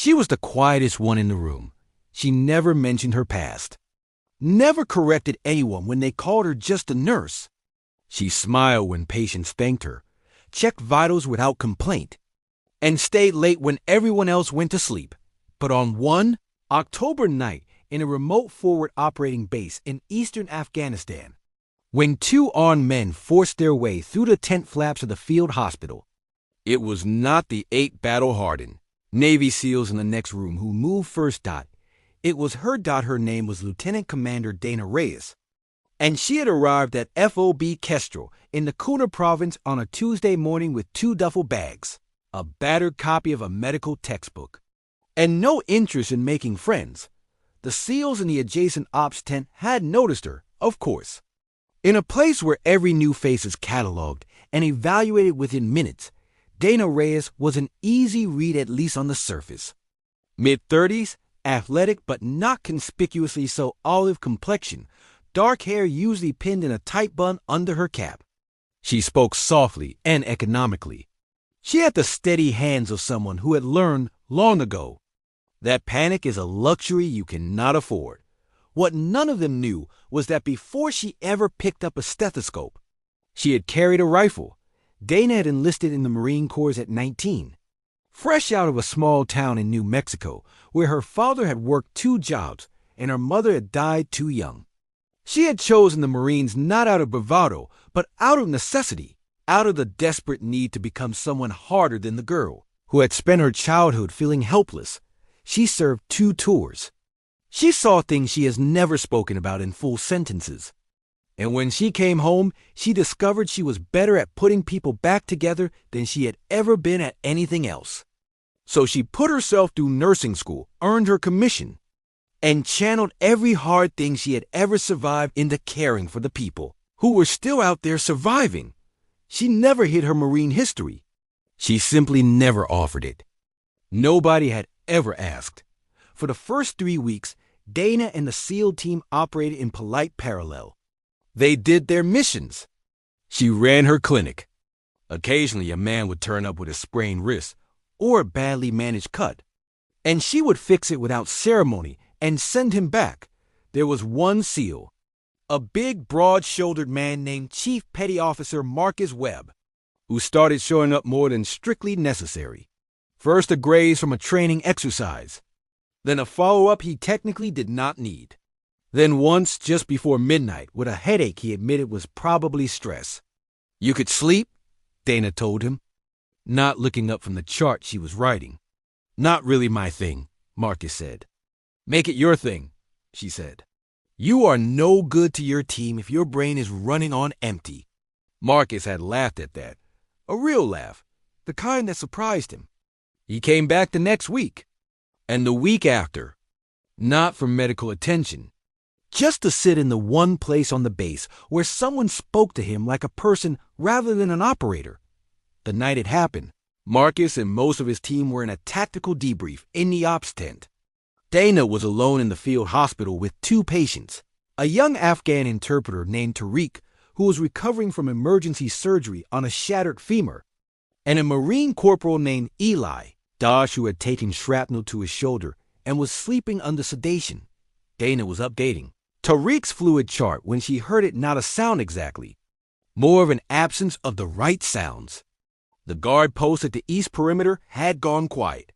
She was the quietest one in the room. She never mentioned her past. Never corrected anyone when they called her just a nurse. She smiled when patients thanked her, checked vitals without complaint, and stayed late when everyone else went to sleep. But on one October night in a remote forward operating base in eastern Afghanistan, when two armed men forced their way through the tent flaps of the field hospital, it was not the 8 battle-hardened Navy SEALs in the next room who moved first. It was her. Her name was Lieutenant Commander Dana Reyes, and she had arrived at FOB Kestrel in the Kuna province on a Tuesday morning with 2 duffel bags, a battered copy of a medical textbook, and no interest in making friends. The SEALs in the adjacent ops tent had noticed her, of course. In a place where every new face is cataloged and evaluated within minutes, Dana Reyes was an easy read, at least on the surface. Mid-30s, athletic but not conspicuously so, olive complexion, dark hair usually pinned in a tight bun under her cap. She spoke softly and economically. She had the steady hands of someone who had learned long ago that panic is a luxury you cannot afford. What none of them knew was that before she ever picked up a stethoscope, she had carried a rifle. Dana had enlisted in the Marine Corps at 19. Fresh out of a small town in New Mexico, where her father had worked 2 jobs and her mother had died too young. She had chosen the Marines not out of bravado, but out of necessity, out of the desperate need to become someone harder than the girl who had spent her childhood feeling helpless. She served 2 tours. She saw things she has never spoken about in full sentences. And when she came home, she discovered she was better at putting people back together than she had ever been at anything else. So she put herself through nursing school, earned her commission, and channeled every hard thing she had ever survived into caring for the people who were still out there surviving. She never hid her Marine history. She simply never offered it. Nobody had ever asked. For the first 3 weeks, Dana and the SEAL team operated in polite parallel. They did their missions. She ran her clinic. Occasionally, a man would turn up with a sprained wrist or a badly managed cut, and she would fix it without ceremony and send him back. There was one SEAL, a big, broad-shouldered man named Chief Petty Officer Marcus Webb, who started showing up more than strictly necessary. First a graze from a training exercise, then a follow-up he technically did not need. Then once, just before midnight, with a headache he admitted was probably stress. "You could sleep," Dana told him, not looking up from the chart she was writing. "Not really my thing," Marcus said. "Make it your thing," she said. "You are no good to your team if your brain is running on empty." Marcus had laughed at that. A real laugh, the kind that surprised him. He came back the next week, and the week after, not for medical attention, just to sit in the one place on the base where someone spoke to him like a person rather than an operator. The night it happened, Marcus and most of his team were in a tactical debrief in the ops tent. Dana was alone in the field hospital with 2 patients, a young Afghan interpreter named Tariq, who was recovering from emergency surgery on a shattered femur, and a Marine corporal named Eli Dosh, who had taken shrapnel to his shoulder and was sleeping under sedation. Dana was updating Tariq's fluid chart when she heard it, not a sound exactly, more of an absence of the right sounds. The guard post at the east perimeter had gone quiet.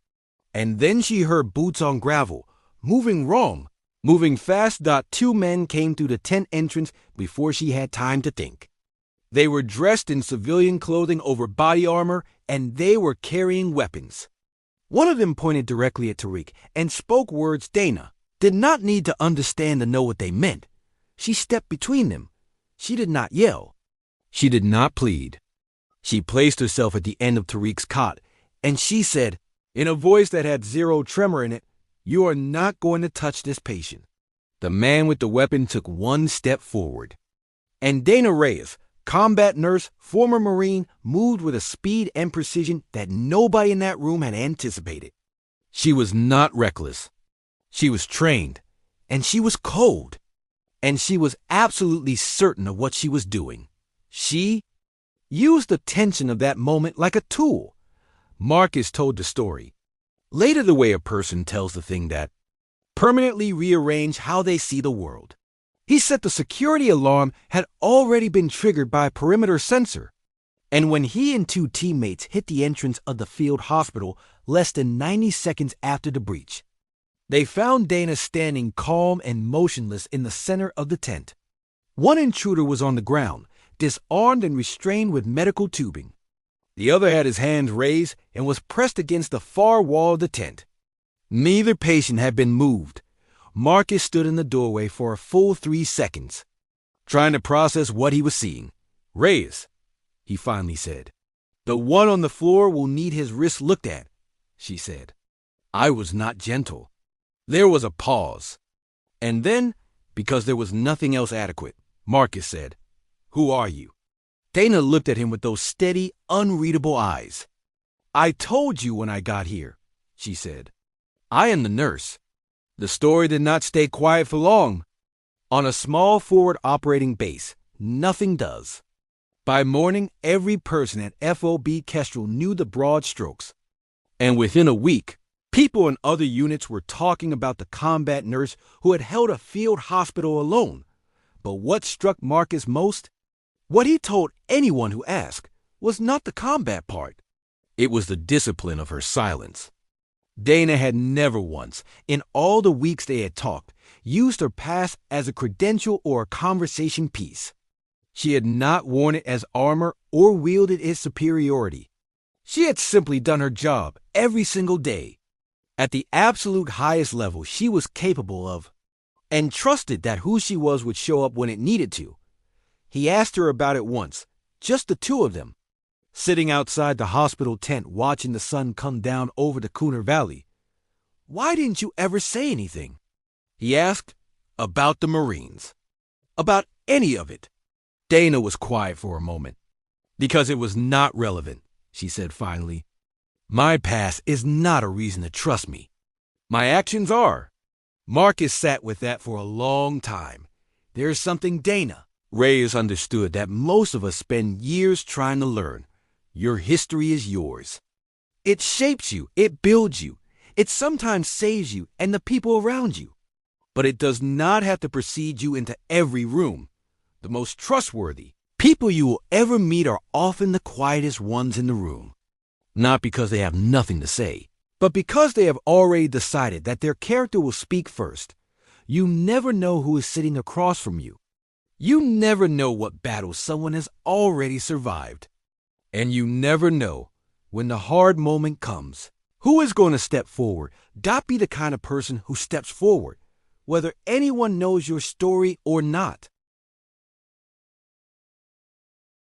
And then she heard boots on gravel, moving wrong, moving fast. 2 men came through the tent entrance before she had time to think. They were dressed in civilian clothing over body armor, and they were carrying weapons. One of them pointed directly at Tariq and spoke words Dana did not need to understand to know what they meant. She stepped between them. She did not yell. She did not plead. She placed herself at the end of Tariq's cot, and she said, in a voice that had 0 tremor in it, "You are not going to touch this patient." The man with the weapon took 1 step forward, and Dana Reyes, combat nurse, former Marine, moved with a speed and precision that nobody in that room had anticipated. She was not reckless. She was trained, and she was cold, and she was absolutely certain of what she was doing. She used the tension of that moment like a tool. Marcus told the story. later the way a person tells the thing that permanently rearrange how they see the world. He said the security alarm had already been triggered by a perimeter sensor, and when he and two teammates hit the entrance of the field hospital less than 90 seconds after the breach, they found Dana standing calm and motionless in the center of the tent. One intruder was on the ground, disarmed and restrained with medical tubing. The other had his hands raised and was pressed against the far wall of the tent. Neither patient had been moved. Marcus stood in the doorway for a full 3 seconds, trying to process what he was seeing. "Reyes," he finally said. "The one on the floor will need his wrist looked at," she said. I was not gentle. There was a pause. And then, because there was nothing else adequate, Marcus said, "Who are you?" Dana looked at him with those steady, unreadable eyes. "I told you when I got here," she said. "I am the nurse." The story did not stay quiet for long. On a small forward operating base, nothing does. By morning, every person at FOB Kestrel knew the broad strokes. And within a week, people in other units were talking about the combat nurse who had held a field hospital alone. But what struck Marcus most? What he told anyone who asked was not the combat part. It was the discipline of her silence. Dana had never once, in all the weeks they had talked, used her past as a credential or a conversation piece. She had not worn it as armor or wielded its superiority. She had simply done her job every single day. At the absolute highest level she was capable of, and trusted that who she was would show up when it needed to. He asked her about it once, just the two of them, sitting outside the hospital tent watching the sun come down over the Cooner Valley. "Why didn't you ever say anything?" he asked. "About the Marines. About any of it." Dana was quiet for a moment. "Because it was not relevant," she said finally. "My past is not a reason to trust me. My actions are." Marcus sat with that for a long time. There's something Dana Reyes understood that most of us spend years trying to learn. Your history is yours. It shapes you, it builds you, it sometimes saves you and the people around you. But it does not have to precede you into every room. The most trustworthy people you will ever meet are often the quietest ones in the room. Not because they have nothing to say, but because they have already decided that their character will speak first. You never know who is sitting across from you. You never know what battles someone has already survived. And you never know, when the hard moment comes, who is going to step forward. Not be the kind of person who steps forward, whether anyone knows your story or not.